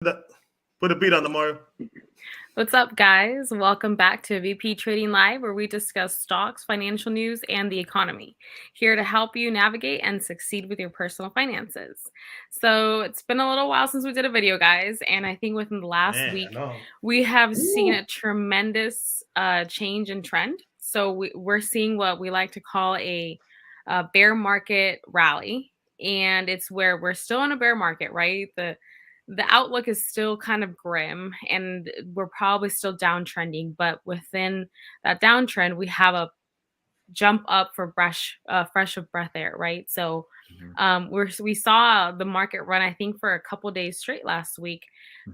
the put a beat on the Mario. What's up, guys? Welcome back to VP Trading Live, where we discuss stocks, financial news, and the economy. Here to help you navigate and succeed with your personal finances. So it's been a little while since we did a video, guys, and I think within the last Man, week, no. we have seen a tremendous change in trend. So we're seeing what we like to call a bear market rally, and it's where we're still in a bear market, right? The outlook is still kind of grim and we're probably still downtrending, but within that downtrend we have a jump up for fresh of breath air, right? So Mhm. we saw the market run, I think, for a couple days straight last week,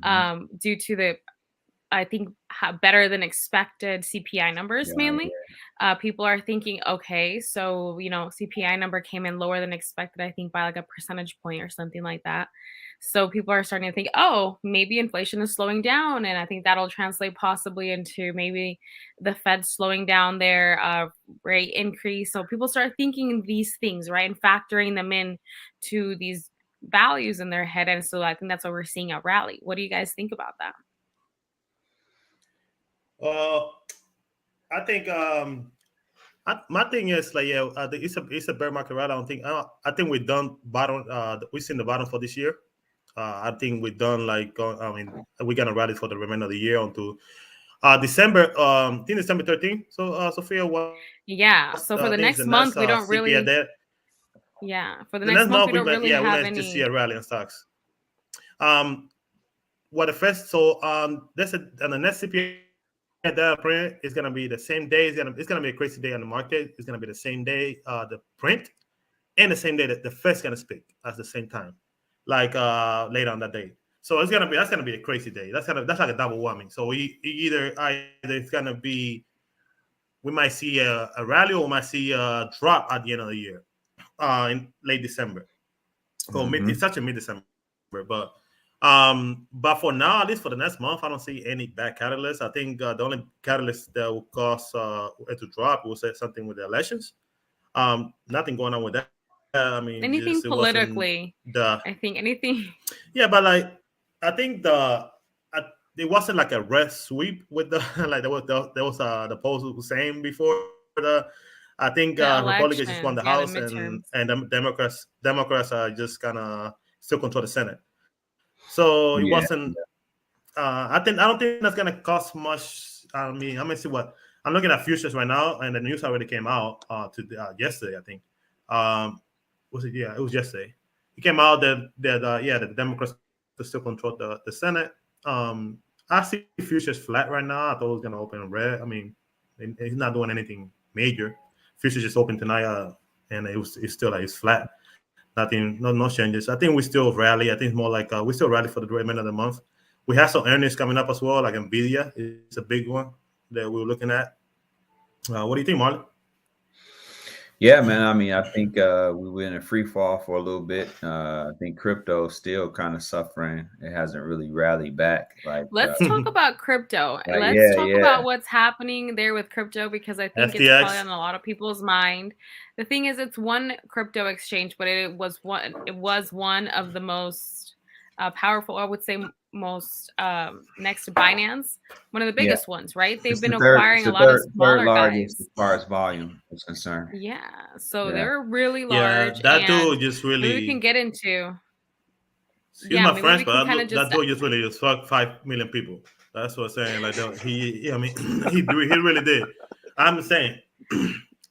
due to the, I think, better than expected CPI numbers. Yeah, Mainly people are thinking, okay, so CPI number came in lower than expected, I think by like a percentage point or something like that. So people are starting to think, oh, maybe inflation is slowing down, and I think that'll translate possibly into maybe the Fed slowing down their rate increase. So people start thinking these things, right, and factoring them in to these values in their head. And so I think that's why we're seeing a rally. What do you guys think about that? Uh, I think my thing is like it's a bear market, right? I think we're done bottom. We've seen the bottom for this year. I think we're done. We're gonna rally for the remainder of the year onto December. I think December 13th. So, Sophia, Yeah. what's So for I the think it's next the next month, we don't CPI really, there. yeah, for the The next next month, month we don't really we're have gonna just see a any. rally in stocks. Um, what the first so and the next CPI data print is gonna be the same day. It's gonna be a crazy day on the market. It's gonna be the same day the print and the same day that the Fed's gonna speak at the same time, like later on that day. So that's gonna be a crazy day. That's like a double whammy. So either it's gonna be we might see a rally or we might see a drop at the end of the year, in late December or mid. It's such a mid December, but for now, at least for the next month, I don't see any bad catalyst. I think the only catalyst that will cause it to drop was something with the elections. Nothing going on with that. I mean, just it Anything wasn't politically, the I think anything. yeah, but like I think it wasn't like a red sweep with the like the polls was saying before the. I think The Republicans just won elections, the yeah, the House midterms. and the Democrats are just gonna still control the Senate. So it yeah, wasn't. I don't think that's gonna cost much. I mean, I'm gonna see what I'm looking at futures right now, and the news already came out yesterday. I think. Was it? Yeah, it was yesterday. It came out that the Democrats still control the Senate. I see futures flat right now. I thought it was gonna open in red. I mean, it's not doing anything major. Futures just opened tonight, and it's still like it's flat. Nothing, no changes. I think we still rally. I think it's more like we still rally for the remainder of the month. We have some earnings coming up as well, like Nvidia is a big one that we were looking at. What do you think, Marlon? yeah, man. I mean, I think we were in a free fall for a little bit. I think crypto is still kind of suffering. It hasn't really rallied back. Let's talk about crypto. Let's Yeah, talk yeah. about what's happening there with crypto, because I think it's probably FTX. on a lot of people's mind. The thing is, it's one crypto exchange, but it was one of the most powerful, I would say, most next to Binance, one of the Yeah, biggest ones, right? They've it's been the third. It's acquiring a the lot of third smaller largest as guys. far as volume is concerned. Yeah, so Yeah, they're really Yeah, large, that and dude just maybe we can really. get into, Excuse yeah, my maybe French, we can but kind of just, that dude just really just fucked 5 million people. That's what I'm saying. Like he, I mean, he really did. I'm saying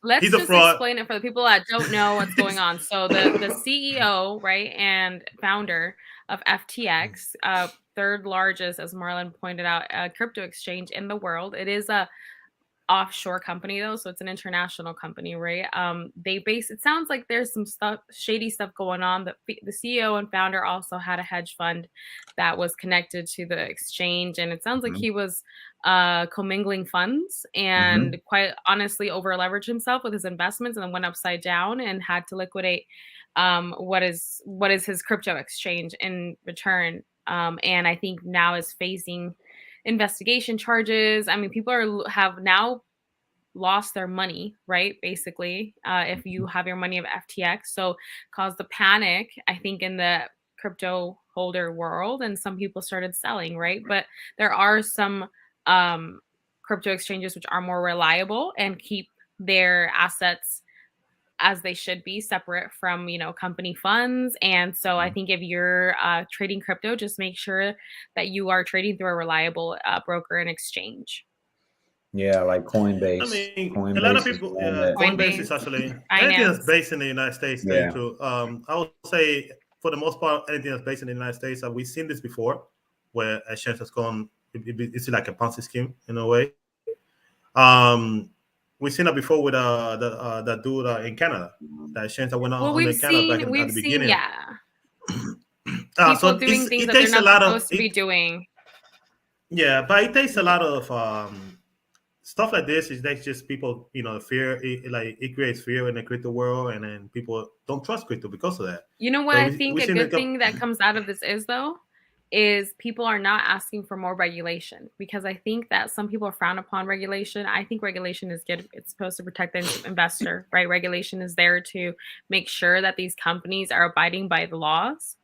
let's he's a just fraud. explain it for the people that don't know what's going on. So the CEO, right, and founder of FTX, third largest, as Marlon pointed out, crypto exchange in the world. It is a offshore company though, so it's an international company, right? It sounds like there's some stuff, shady stuff going on. The CEO and founder also had a hedge fund that was connected to the exchange, and it sounds like hmm he was commingling funds and hmm quite honestly over leveraged himself with his investments, and then went upside down and had to liquidate what is his crypto exchange in return. And I think now is facing investigation charges. I mean, people have now lost their money, right? Basically, if you have your money of FTX, so caused the panic, I think, in the crypto holder world, and some people started selling, right? But there are some crypto exchanges which are more reliable and keep their assets as they should be, separate from, company funds. And so I think if you're trading crypto, just make sure that you are trading through a reliable broker and exchange. Yeah, like Coinbase. I mean, Coinbase a lot of people, Coinbase is actually anything that's based in the United States. Yeah. Too. I would say for the most part, anything that's based in the United States, we've seen this before, where exchange has gone. It's like a Ponzi scheme in a way. We've seen that before with that dude in Canada, that exchange that went on in Canada back at the beginning. People so doing things that they're not supposed to be doing. Yeah, but it takes a lot of stuff like this. Is that just people, fear? It creates fear in the crypto world, and then people don't trust crypto because of that. You know what I think a good thing that comes out of this is, though, is people are not asking for more regulation, because I think that some people frown upon regulation. I think regulation is good. It's supposed to protect the investor, right? Regulation is there to make sure that these companies are abiding by the laws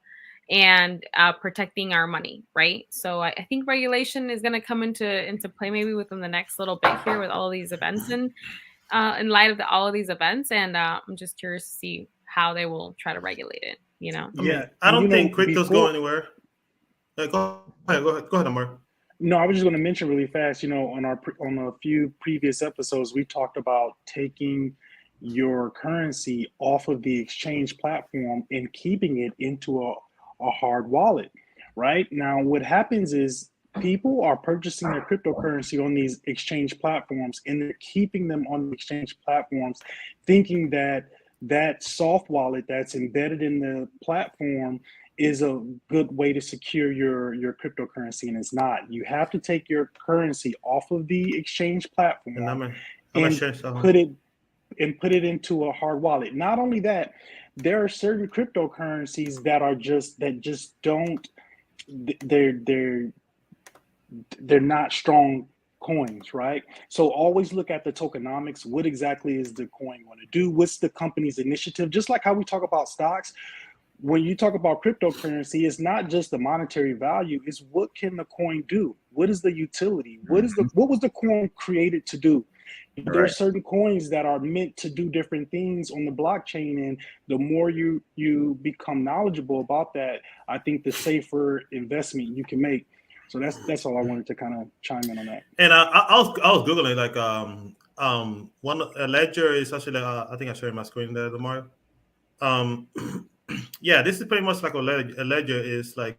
and protecting our money, right? So I think regulation is going to come into play maybe within the next little bit here with all of these events and in light of all of these events. And I'm just curious to see how they will try to regulate it, Yeah, I don't think crypto's going anywhere. Go ahead, Amar. No, I was just going to mention really fast, on a few previous episodes, we talked about taking your currency off of the exchange platform and keeping it into a hard wallet, right? Now, what happens is people are purchasing their cryptocurrency on these exchange platforms, and they're keeping them on the exchange platforms, thinking that soft wallet that's embedded in the platform is a good way to secure your cryptocurrency, and it's not. You have to take your currency off of the exchange platform and put it into a hard wallet. Not only that, there are certain cryptocurrencies that just don't. They're not strong coins, right? So always look at the tokenomics. What exactly is the coin going to do? What's the company's initiative? Just like how we talk about stocks. When you talk about cryptocurrency, it's not just the monetary value, it's what can the coin do? What is the utility? What was the coin created to do? Right. There are certain coins that are meant to do different things on the blockchain, and the more you become knowledgeable about that, I think the safer investment you can make. So that's all I wanted to kind of chime in on that. And I was googling a ledger is actually I think I showed my screen there, Lamar. Yeah, this is pretty much like a ledger is like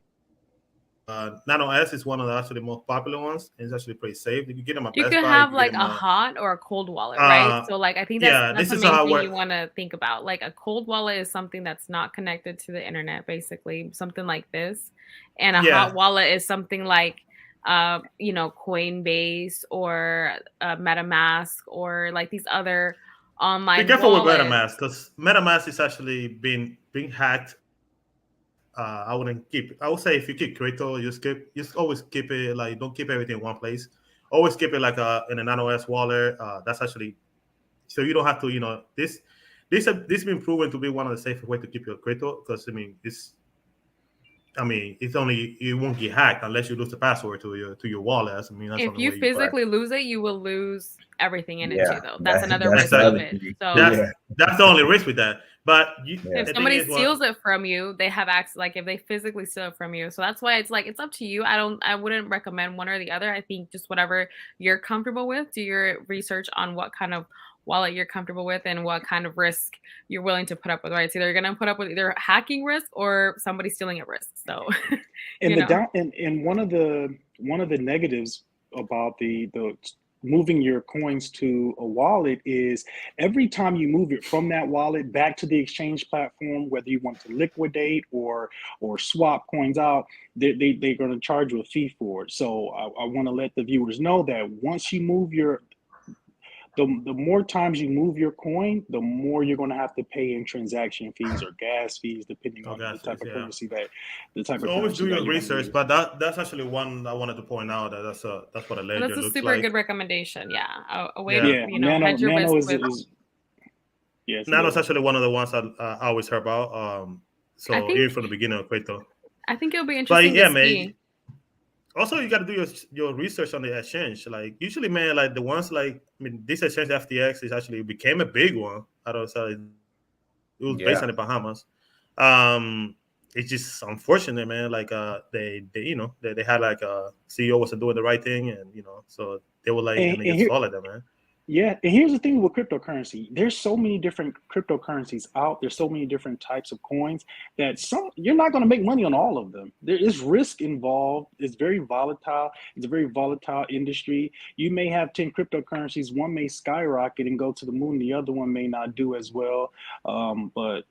Nano S is one of the actually most popular ones. It's actually pretty safe. You can get them at Best Buy. You could have like a hot or a cold wallet, right? So like I think that's the main thing you want to think about. Like a cold wallet is something that's not connected to the internet, basically, something like this. And a hot wallet is something like Coinbase or MetaMask or like these other online. Be careful with MetaMask, because MetaMask is actually being hacked. I wouldn't keep. I would say if you keep crypto, just always keep it like don't keep everything in one place. Always keep it like in a Nano S wallet. That's actually so you don't have to. This has been proven to be one of the safest way to keep your crypto, because it's only it won't get hacked unless you lose the password to your wallet. That's if you physically lose it, you will lose everything in it too, though. That's another risk of it. So that's the only risk with that. But if somebody steals it from you, they have access. Like if they physically steal it from you, so that's why it's like it's up to you. I wouldn't recommend one or the other. I think just whatever you're comfortable with. Do your research on what kind of wallet you're comfortable with and what kind of risk you're willing to put up with, right? It's either you're going to put up with either hacking risk or somebody stealing at risk. So, and one of the negatives about the moving your coins to a wallet is every time you move it from that wallet back to the exchange platform, whether you want to liquidate or swap coins out, they're going to charge you a fee for it. So I want to let the viewers know that once you move the more times you move your coin, the more you're going to have to pay in transaction fees or gas fees, depending on the type of currency So always do your research, but that's actually one I wanted to point out that's what a ledger looks like. That's a super good recommendation. Yeah, a way to hedge your risk Nano is actually one of the ones I always heard about. So even from the beginning of crypto. I think it'll be But interesting yeah, to man. see. Also, you got to do your research on the exchange. Like usually, man, like the ones like this exchange FTX is actually became a big one. I don't know. It was based Yeah. on the Bahamas. It's just unfortunate, man. Like they they had like a CEO wasn't doing the right thing, and so they were like, And, and they and just here, followed them, man. yeah, and here's the thing with cryptocurrency. There's so many different cryptocurrencies out. There's so many different types of coins that you're not going to make money on all of them. There is risk involved. It's very volatile. It's a very volatile industry. You may have 10 cryptocurrencies. One may skyrocket and go to the moon. The other one may not do as well. But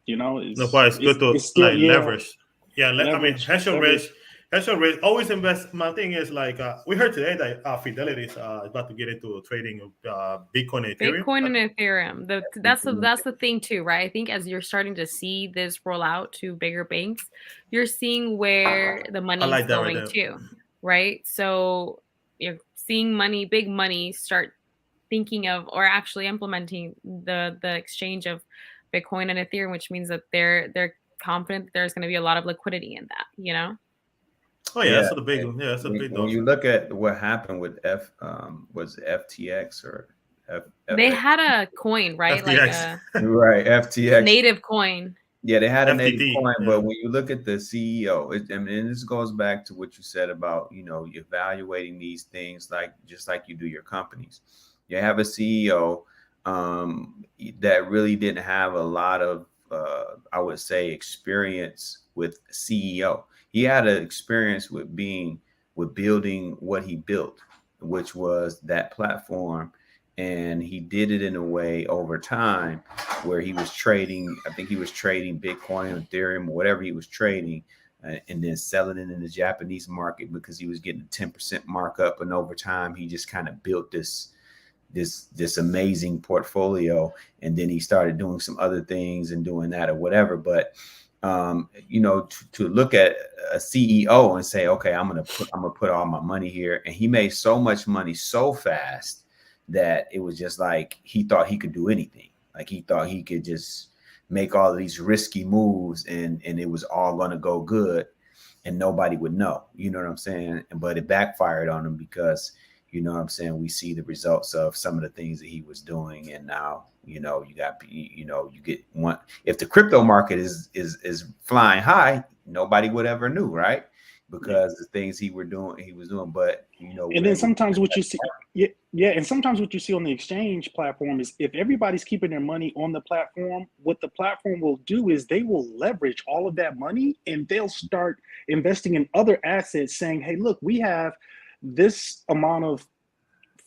No, but it's good to it's still, like leverage. Yeah, I mean, leverage. Henshaw Ridge always invest. My thing is like we heard today that Fidelity is about to get into trading Bitcoin and Ethereum. Bitcoin and Ethereum. That's the thing too, right? I think as you're starting to see this roll out to bigger banks, you're seeing where the money is going too, right? So you're seeing big money, start thinking of or actually implementing the exchange of Bitcoin and Ethereum, which means that they're confident that there's going to be a lot of liquidity in that, Oh yeah, that's the big one. Yeah, that's the big. When you look at what happened with was FTX or they had a coin, right? FTX. Like right, FTX native coin. Yeah, they had a native FTT, coin, yeah. but when you look at the CEO, and this goes back to what you said about evaluating these things just like you do your companies. You have a CEO that really didn't have a lot of I would say experience with CEO. He had an experience with building what he built, which was that platform. And he did it in a way over time where he was trading, I think he was trading Bitcoin, Ethereum, or whatever he was trading, and then selling it in the Japanese market because he was getting a 10% markup. And over time, he just kind of built this amazing portfolio. And then he started doing some other things and doing that or whatever. But to look at a CEO and say, okay, I'm gonna put all my money here, and he made so much money so fast that it was just like he thought he could do anything. Like he thought he could just make all of these risky moves and it was all going to go good and nobody would know. You know what I'm saying? But it backfired on him because, we see the results of some of the things that he was doing. And now, you get one. If the crypto market is flying high, nobody would ever knew, right? Because the things he was doing, but and then sometimes what you see, and sometimes what you see on the exchange platform is if everybody's keeping their money on the platform, what the platform will do is they will leverage all of that money and they'll start investing in other assets, saying, "Hey, look, we have this amount of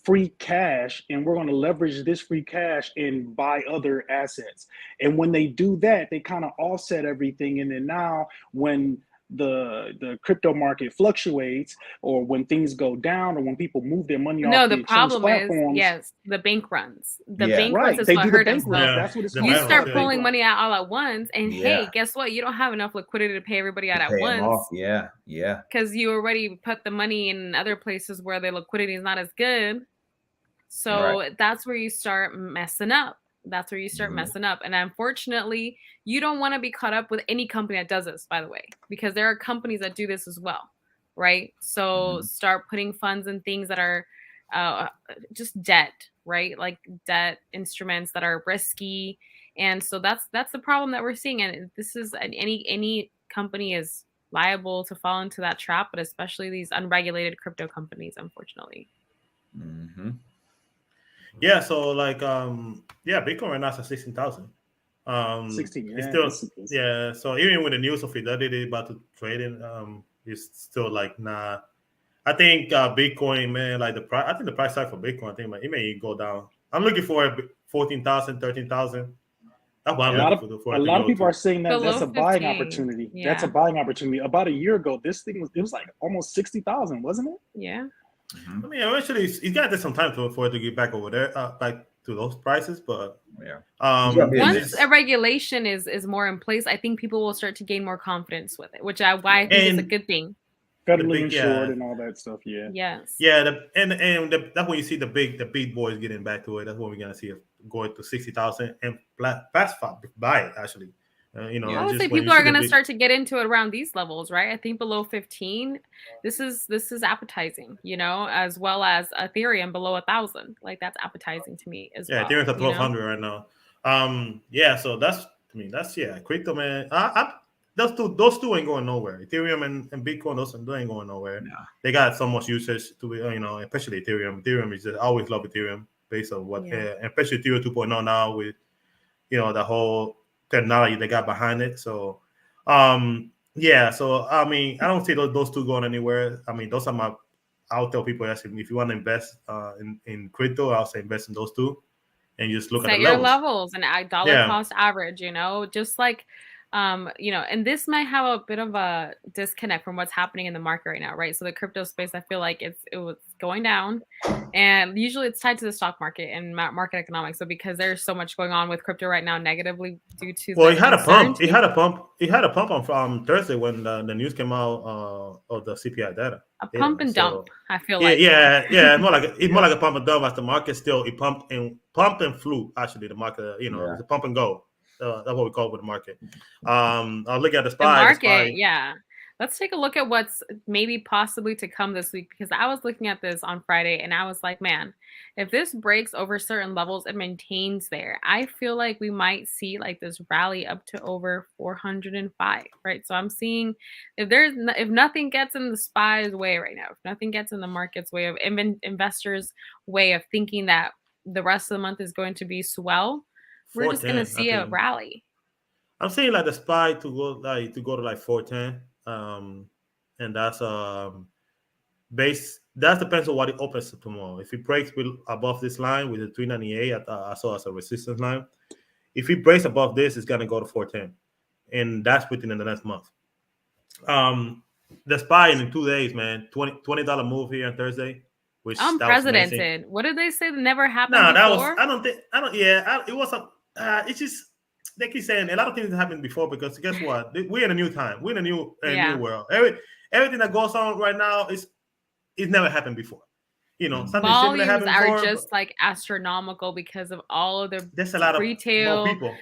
free cash, and we're going to leverage this free cash and buy other assets." And when they do that, they kind of offset everything. And then now, when the crypto market fluctuates, or when things go down, or when people move their money off the problem platforms, is, yes, the bank runs. The Yeah. bank runs is they what do the hurt bank them. runs. Yeah. That's what it's The called. You bank start runs, pulling yeah. money out all at once, and Yeah. hey, guess what? You don't have enough liquidity to pay everybody out at pay him once. off. Yeah. Because you already put the money in other places where the liquidity is not as good. So that's where you start messing up. And unfortunately, you don't want to be caught up with any company that does this, by the way, because there are companies that do this as well, right? So start putting funds in things that are just debt, right? Like debt instruments that are risky. And so that's the problem that we're seeing. And this is any company is liable to fall into that trap, but especially these unregulated crypto companies, unfortunately. Mm-hmm. Yeah, so like Bitcoin right now is at 16,000. 16, it's yeah. still so even with the news of Fidelity about to trade in, it's still like nah. I think Bitcoin, man, like the price. I think the price tag for Bitcoin, I think it may go down. I'm looking for 14,000, 13,000. That's what I'm looking for. A lot of people are saying that Below that's a buying 15. opportunity. Yeah. That's a buying opportunity. About a year ago, this thing was like almost 60,000, wasn't it? Yeah. I mean, eventually, it's got to take some time for it to get back over there, back to those prices. But once a regulation is more in place, I think people will start to gain more confidence with it, which I think is a good thing. Federally insured and all that stuff. Yeah. Yes. Yeah. That's when you see the big boys getting back to it. That's when we're gonna see it going to 60,000 and fast buy it actually. I would say people are going to start to get into it around these levels, right? I think below 15, this is appetizing, as well as Ethereum below 1,000. Like that's appetizing to me as well. Yeah, Ethereum's at 1,200 right now. So that's crypto, man. Those two ain't going nowhere. Ethereum and Bitcoin, those ain't going nowhere. Nah. They got so much usage to be, especially Ethereum. Ethereum is just, I always love Ethereum based on what, especially Ethereum 2.0 now with, the whole technology they got behind it. So, so I mean, I don't see those two going anywhere. I mean, those are I'll tell people if you want to invest in crypto, I'll say invest in those two, and you just look at the your levels and dollar cost average. Just like. And this might have a bit of a disconnect from what's happening in the market right now, right? So the crypto space, I feel like it was going down, and usually it's tied to the stock market and market economics. So because there's so much going on with crypto right now negatively due to it had a pump. It had a pump on Thursday when the news came out of the CPI data. A pump and dump. I feel like it's more like a pump and dump as the market still it pumped and flew. Actually, the market it's a pump and go. That's what we call it with the market. I'll look at the SPY. The market, yeah. Let's take a look at what's maybe possibly to come this week, because I was looking at this on Friday and I was like, man, if this breaks over certain levels and maintains there, I feel like we might see like this rally up to over 405, right? So I'm seeing if nothing gets in the SPY's way right now, if nothing gets in the market's way of investors' way of thinking that the rest of the month is going to be swell, we're just going to see a rally. I'm saying like the SPY to go to like 410. And that's that depends on what it opens tomorrow. If it breaks above this line with the 398, I saw as a resistance line. If it breaks above this, it's going to go to 410. And that's within the next month. The SPY in 2 days, man, $20 move here on Thursday. Which unprecedented. What did they say that never happened before? It was it's just they keep saying a lot of things that happened before, because guess what? We're in a new time. We're in a new world. Everything that goes on right now it's never happened before. Something volumes happened before, are just like astronomical because of all of there's a lot retail, of more people.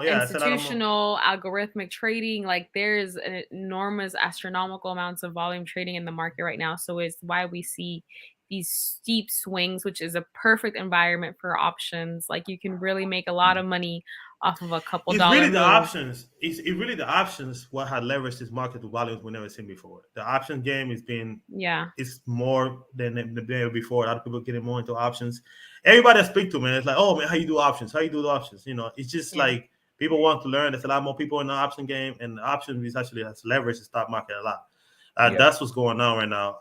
Institutional algorithmic trading. Like there's an enormous astronomical amounts of volume trading in the market right now. So it's why we see these steep swings, which is a perfect environment for options. Like you can really make a lot of money off of a couple dollars. It's really the options. It's really the options what had leveraged this market to volumes we've never seen before. The option game has been it's more than ever before. A lot of people getting more into options. Everybody I speak to, man, it's like, oh man, how you do options? How you do the options? It's just like people want to learn. There's a lot more people in the option game, and the option is actually has leveraged the stock market a lot. That's what's going on right now.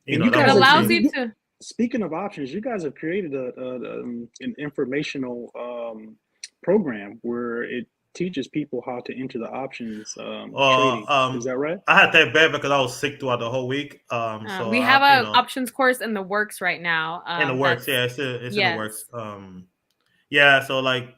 It allows you to. Speaking of options, you guys have created an informational program where it teaches people how to enter the options trading. Is that right? I had to take back because I was sick throughout the whole week. So we have an options course in the works right now. In the works, it's in the works. So like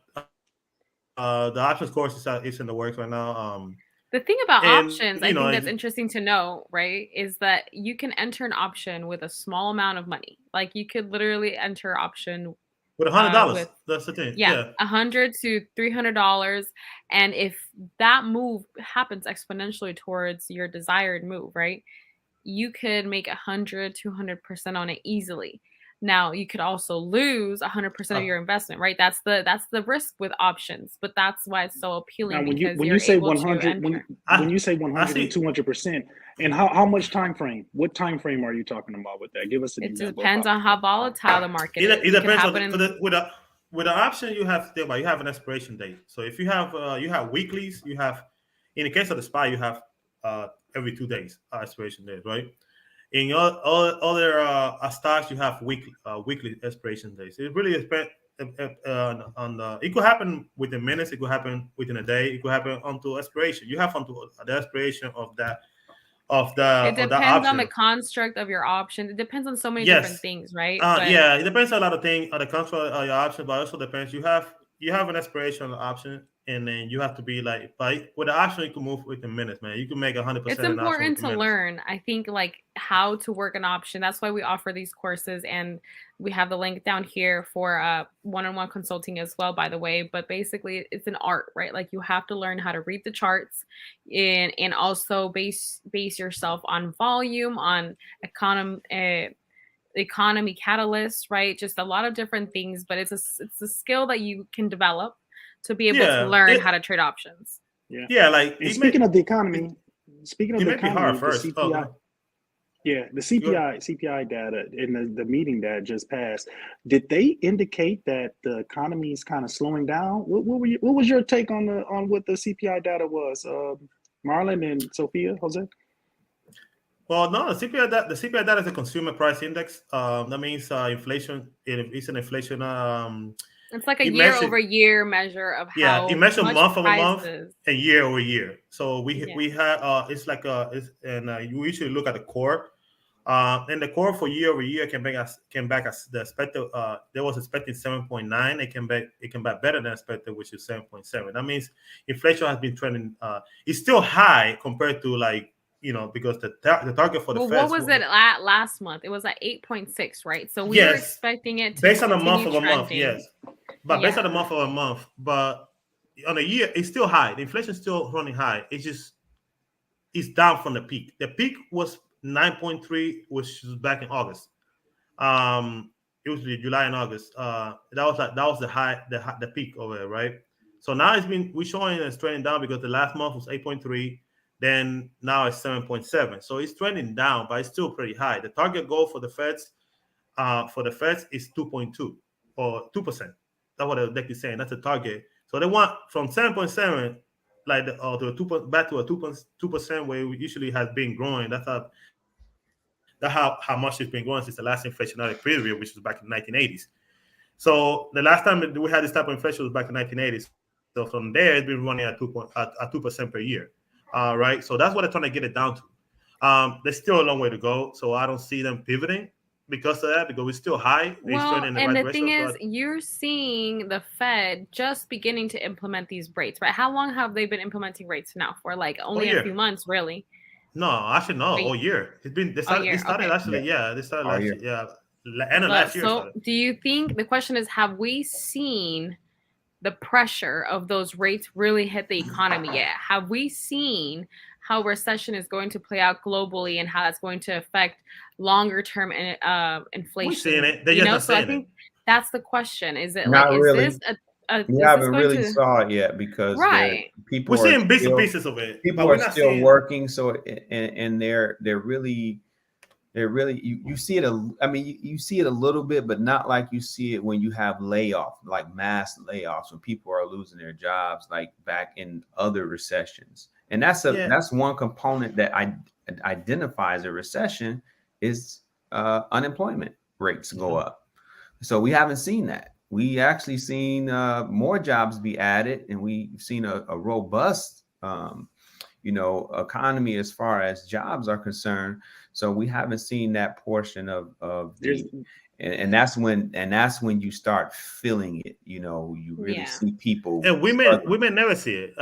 the options course is in the works right now. The thing about options, I think that's interesting to know, right, is that you can enter an option with a small amount of money. Like you could literally enter option with $100. That's the thing. Yeah, $100 to $300, and if that move happens exponentially towards your desired move, right, you could make 100-200% on it easily. Now you could also lose 100% of your investment, right? That's the risk with options, but that's why it's so appealing. Now, when you say 100, when you say 100 and 200%, and how much time frame? What time frame are you talking about with that? Give us an example. It depends on how volatile the market is. It depends on with an option you have an expiration date. So if you have weeklies, you have, in the case of the SPY, you have every 2 days expiration date, right? In your other stocks, you have weekly expiration days. It really depends on the. It could happen within minutes. It could happen within a day. It could happen until expiration. You have until the expiration of that. It depends on the construct of your option. It depends on so many different things, right? It depends on a lot of things on the construct of your option, but it also depends. You have an expiration option. and then you have to be like, but with the option, you can move within minutes, man. You can make 100%. It's important to learn, I think, like how to work an option. That's why we offer these courses, and we have the link down here for one-on-one consulting as well, by the way. But basically, it's an art, right? Like you have to learn how to read the charts, and also base yourself on volume, on economy catalyst, right? Just a lot of different things, but it's a skill that you can develop to be able to learn how to trade options. Yeah, like speaking of the economy, the CPI, the CPI data in the meeting that just passed, did they indicate that the economy is kind of slowing down? What was your take on what the CPI data was, Marlon and Sophia, Jose? Well, no, the CPI data is a consumer price index. That means inflation. It's an inflation. It's like a year-over-year measure of how it measures month over month prices. and year over year. So we had it's like you usually look at the core, and the core for year over year came back as the expected. They was expecting 7.9. It came back better than expected, which is 7.7. That means inflation has been trending. It's still high compared to because the target for the Fed. What was it at last month? It was at 8.6, right? So we were expecting it to based on a month of a month, trending. yes. But based on a month of a month, but on a year, it's still high. The inflation is still running high. It's down from the peak. The peak was 9.3, which was back in August. It was July and August. That was the high, the peak over there, right? So now we're showing it's trending down because the last month was 8.3. Then now it's 7.7. So it's trending down, but it's still pretty high. The target goal for the Feds is 2.2 or 2%. That's what the deck is saying. That's the target. So they want from 7.7 to a 2 back to a 2% where it usually has been growing. That's how much it's been growing since the last inflationary period, which was back in the 1980s. So the last time we had this type of inflation was back in the 1980s. So from there, it's been running at 2% per year. Right, so that's what they're trying to get it down to. There's still a long way to go, so I don't see them pivoting because of that, because we're still high. The thing is, you're seeing the Fed just beginning to implement these rates, right? How long have they been implementing rates now for? Like only a few months, really? No, actually, no, all year. It's been. They started last year. Yeah, they started last year. Yeah, end of last year. So, do you think the question is, have we seen the pressure of those rates really hit the economy yet? Have we seen how recession is going to play out globally and how that's going to affect longer term inflation? We're seeing it. So I think that's the question. Is it Not like, really. is this we haven't really saw it yet because we're seeing bits and pieces of it. People are still working, so and they're really you see it. You see it a little bit, but not like you see it when you have like mass layoffs, when people are losing their jobs, like back in other recessions. And that's one component that identifies a recession is unemployment rates go up. So we haven't seen that. We actually seen more jobs be added, and we've seen a robust economy as far as jobs are concerned. So we haven't seen that portion of and that's when you start feeling it. You really see people. And we may never see it.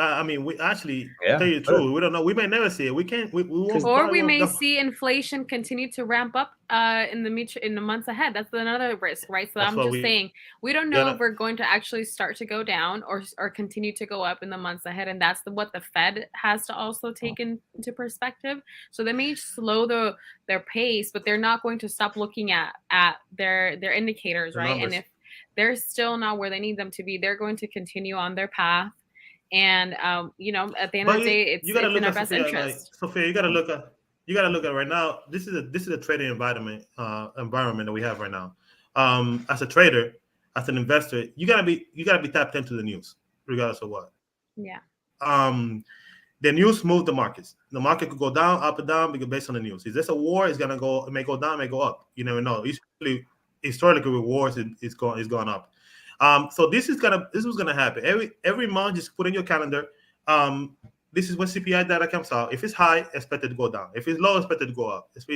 We actually tell you the truth. We don't know. We may never see it. We can't. We won't. Or we may see inflation continue to ramp up in the months ahead. That's another risk, right? So I'm just saying we don't know if we're going to actually start to go down or continue to go up in the months ahead, and that's what the Fed has to also take into perspective. So they may slow their pace, but they're not going to stop looking at their indicators, right? And if they're still not where they need them to be, they're going to continue on their path. And at the end of the day, it's in our best interest. Sophia, you got to look at right now. This is a trading environment that we have right now. As a trader, as an investor, you gotta be tapped into the news, regardless of what. Yeah. The news moves the markets. The market could go down, up and down, because based on the news. Is this a war? It may go down, it may go up. You never know. Historically with wars, it's gone up. So this is gonna happen. Every month, just put in your calendar. This is when CPI data comes out. If it's high, expected to go down. If it's low, expected to go up. This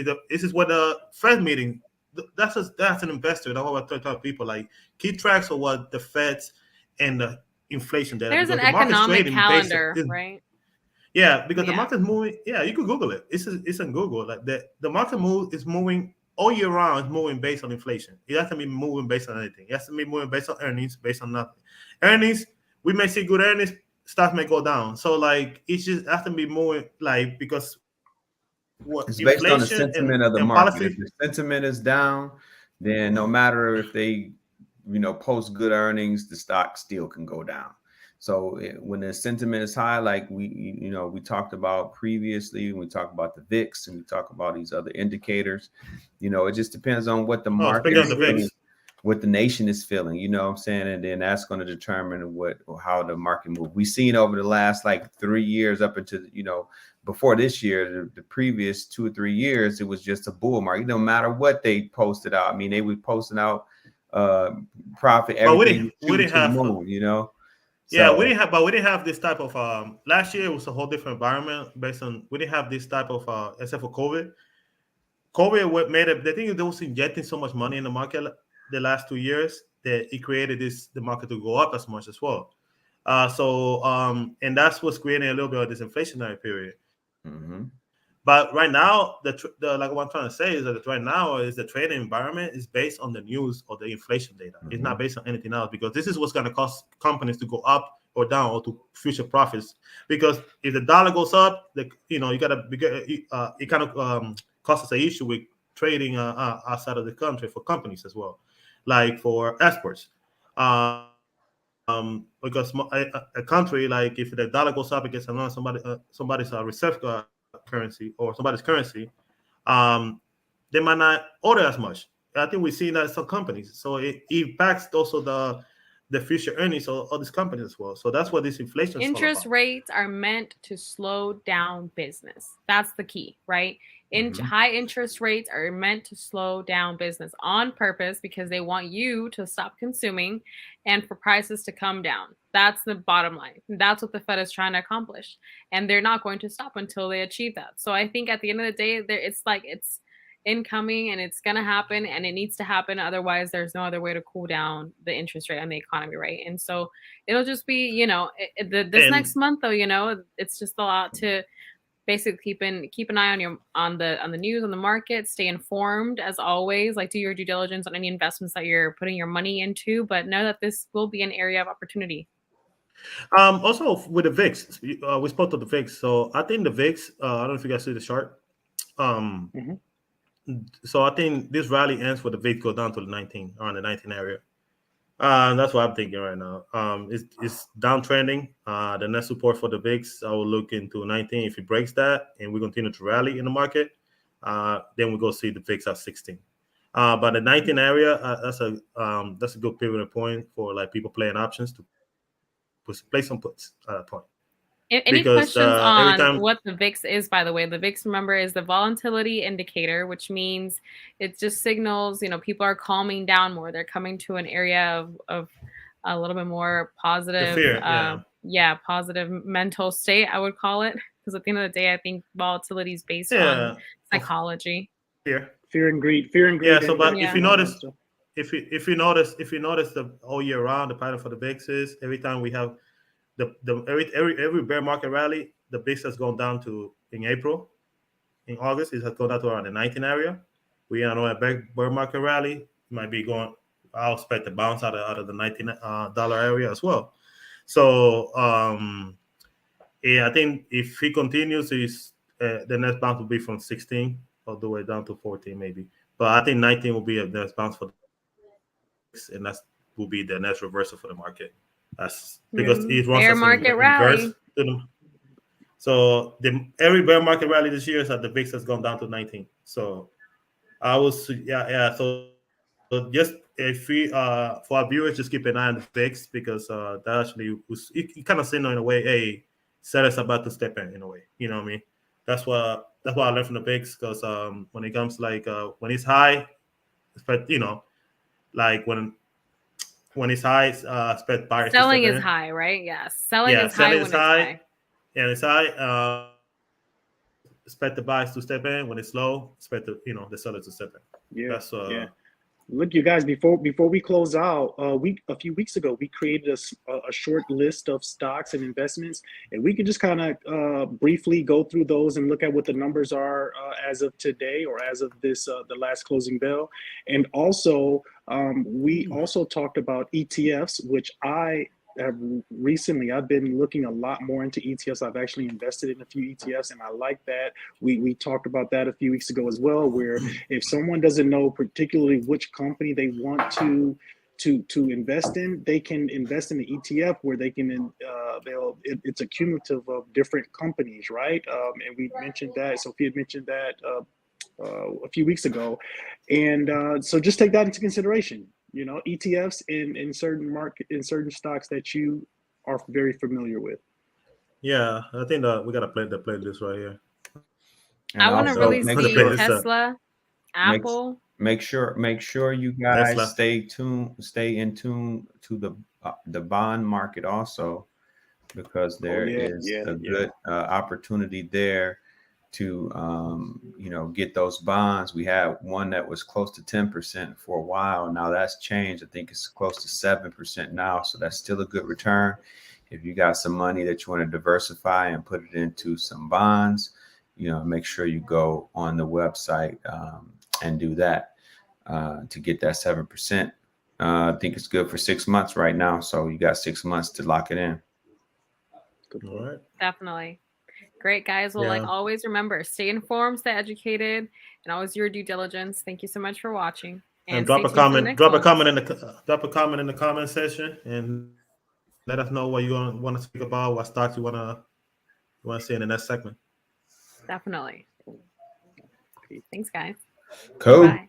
is what the Fed meeting. That's an investor. That's what I tell people. Like, keep tracks of what the Feds and the inflation data. There's an because the market's economic trading calendar, right? Yeah, because the Yeah. market's moving. Yeah, you could Google it. It's in Google. Like the market is moving all year round. It's moving based on inflation. It doesn't be moving based on anything. It has to be moving based on earnings, based on nothing. Earnings, we may see good earnings. Stocks may go down. So like it just has to be moving like because what It's based on the inflation sentiment of the and market. policy. If the sentiment is down, then no matter if they, post good earnings, the stock still can go down. So when the sentiment is high, like we talked about previously, when we talk about the VIX and we talk about these other indicators, it just depends on what the market Speaking of is the feeling, VIX, what the nation is feeling, you know what I'm saying? And then that's going to determine how the market moves. We've seen over the last like 3 years up into, before this year, the previous 2 or 3 years, it was just a bull market. No matter what they posted out. I mean, they were posting out profit, everything we didn't to the have moon, yeah, So, we didn't have this type of last year it was a whole different environment based on we didn't have this type of except for COVID. What made it the thing is they was injecting so much money in the market the last 2 years that it created the market to go up as much as well. And that's what's creating a little bit of this inflationary period. mhm. But right now, the like what I'm trying to say is that right now is the trading environment is based on the news or the inflation data. It's not based on anything else because this is what's going to cause companies to go up or down or to future profits. Because if the dollar goes up, you got to it kind of causes an issue with trading outside of the country for companies as well, like for exports. Because a country like if the dollar goes up against another somebody's reserve currency or somebody's currency, they might not order as much. I think we've seen that in some companies. So it impacts also the future earnings of these companies as well. So that's what this inflation is all Interest about. rates are meant to slow down business. That's the key, right? High interest rates are meant to slow down business on purpose because they want you to stop consuming and for prices to come down. That's the bottom line. That's what the Fed is trying to accomplish. And they're not going to stop until they achieve that. So I think at the end of the day, it's incoming and it's going to happen and it needs to happen. Otherwise, there's no other way to cool down the interest rate on the economy, right? And so it'll just be, this next month, though, it's just a lot to basically keep an eye on the news, on the market, stay informed as always, like do your due diligence on any investments that you're putting your money into, but know that this will be an area of opportunity. Also with the VIX, we spoke to the VIX. So I think the VIX, I don't know if you guys see the chart. So I think this rally ends with the VIX go down to the 19, around the 19 area. That's what I'm thinking right now. It's downtrending. The next support for the VIX, I will look into 19. If it breaks that and we continue to rally in the market, then we go see the VIX at 16. But the 19 area, that's a good pivot point for like people playing options to play some puts at that point. Any questions on what the VIX is, by the way? The VIX, remember, is the volatility indicator, which means it just signals, people are calming down more. They're coming to an area of a little bit more positive, fear, positive mental state, I would call it. Because at the end of the day, I think volatility is based on psychology. Fear and greed. Yeah. So, but if you notice, if you notice the all year round, the pattern for the VIX is every time we have every bear market rally, the VIX has gone down to in April, in August, it has gone down to around the 19 area. We know a bear market rally might be going. I'll expect to bounce out of the $19 area as well. So I think if he continues, the next bounce will be from 16 all the way down to 14 maybe. But I think 19 will be a next bounce for the VIX, and that will be the next reversal for the market. That's because it runs bear market rally. So every bear market rally this year is that the VIX has gone down to 19. So I was So just if we for our viewers, just keep an eye on the VIX because that actually was it kind of signal in a way, hey, sellers about to step in a way. You know what I mean? That's what I learned from the VIX because when it comes like when it's high, but like when it's high, expect buyers. Selling is high, right? Yes. Selling is high when it's high. Yeah, it's high. Expect the buyers to step in. When it's low, expect the sellers to step in. Yeah. Look, you guys, before we close out, a few weeks ago we created a short list of stocks and investments, and we could just kind of briefly go through those and look at what the numbers are as of today or as of this the last closing bell. And also, we also talked about ETFs, which I have recently, I've been looking a lot more into ETFs. I've actually invested in a few ETFs, and I like that. We talked about that a few weeks ago as well, where if someone doesn't know particularly which company they want to invest in, they can invest in the ETF where they can it's a cumulative of different companies, right? And we mentioned that. Sophia mentioned that a few weeks ago, and so just take that into consideration. You know, ETFs in certain stocks that you are very familiar with. Yeah, I think that we gotta play the playlist right here. And I want to also really make see sure, Tesla, Apple. make sure you guys Tesla. stay in tune to the bond market also, because there is a good opportunity there to get those bonds. We had one that was close to 10% for a while. Now that's changed. I think it's close to 7% now. So that's still a good return. If you got some money that you want to diversify and put it into some bonds, make sure you go on the website and do that to get that 7%. I think it's good for 6 months right now. So you got 6 months to lock it in. All right. Definitely. Great, guys. Well, like always, remember, stay informed, stay educated, and always your due diligence. Thank you so much for watching. And drop a comment. Drop a comment in the comment section, and let us know what you want to speak about. What stocks you want to see in the next segment. Definitely. Thanks, guys. Cool. Bye.